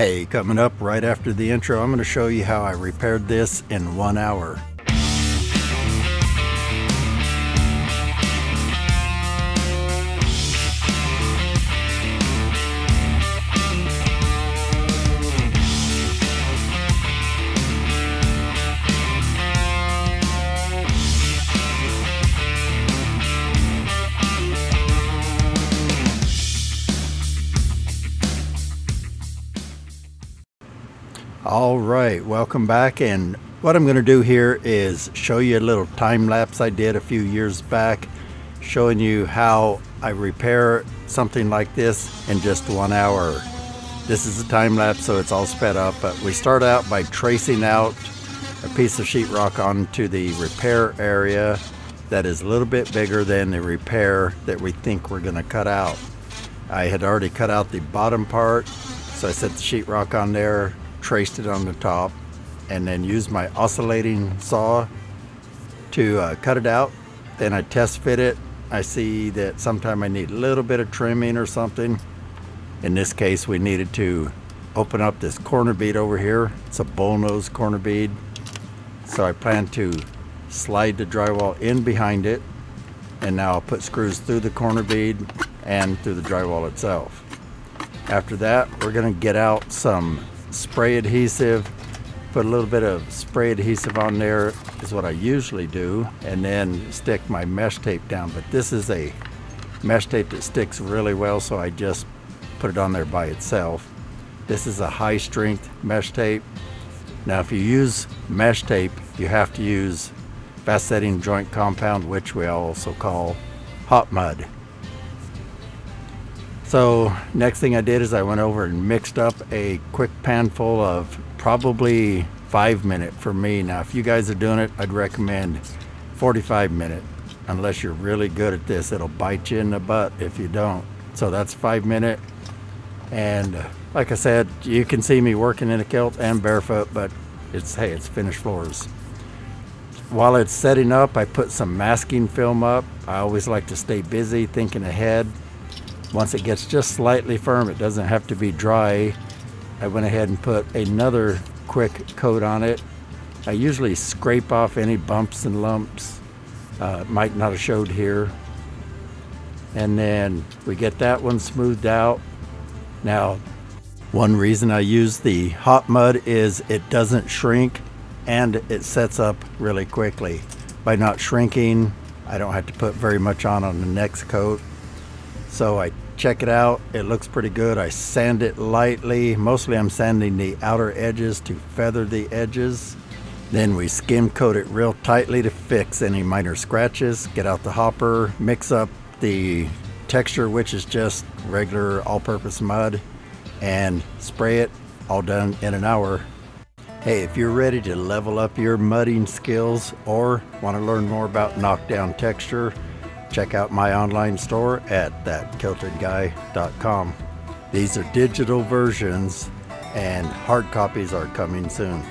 Hey, coming up right after the intro, I'm going to show you how I repaired this in 1 hour. Alright, welcome back, and what I'm going to do here is show you a little time lapse I did a few years back, showing you how I repair something like this in just 1 hour. This is a time lapse, so it's all sped up, but we start out by tracing out a piece of sheetrock onto the repair area that is a little bit bigger than the repair that we think we're going to cut out. I had already cut out the bottom part, so I set the sheetrock on there, traced it on the top, and then used my oscillating saw to cut it out. Then I test fit it. I see that sometime I need a little bit of trimming or something. In this case, we needed to open up this corner bead over here. It's a bullnose corner bead, so I plan to slide the drywall in behind it, and now I'll put screws through the corner bead and through the drywall itself. After that, we're going to get out some spray adhesive, put a little bit of spray adhesive on there is what I usually do, and then stick my mesh tape down. But this is a mesh tape that sticks really well, so I just put it on there by itself. This is a high strength mesh tape. Now if you use mesh tape, you have to use fast setting joint compound, which we also call hot mud. So next thing I did is I went over and mixed up a quick pan full of probably 5-minute for me. Now if you guys are doing it, I'd recommend 45-minute. Unless you're really good at this, it'll bite you in the butt if you don't. So that's 5-minute. And like I said, you can see me working in a kilt and barefoot, but it's finished floors. While it's setting up, I put some masking film up. I always like to stay busy, thinking ahead. Once it gets just slightly firm, it doesn't have to be dry, I went ahead and put another quick coat on it. I usually scrape off any bumps and lumps. Might not have showed here. And then we get that one smoothed out. Now, one reason I use the hot mud is it doesn't shrink and it sets up really quickly. By not shrinking, I don't have to put very much on the next coat. So I check it out, it looks pretty good. I sand it lightly. Mostly I'm sanding the outer edges to feather the edges. Then we skim coat it real tightly to fix any minor scratches. Get out the hopper, mix up the texture, which is just regular all-purpose mud, and spray it. All done in an hour. Hey, if you're ready to level up your mudding skills or want to learn more about knockdown texture, check out my online store at thatkiltedguy.com. These are digital versions and hard copies are coming soon.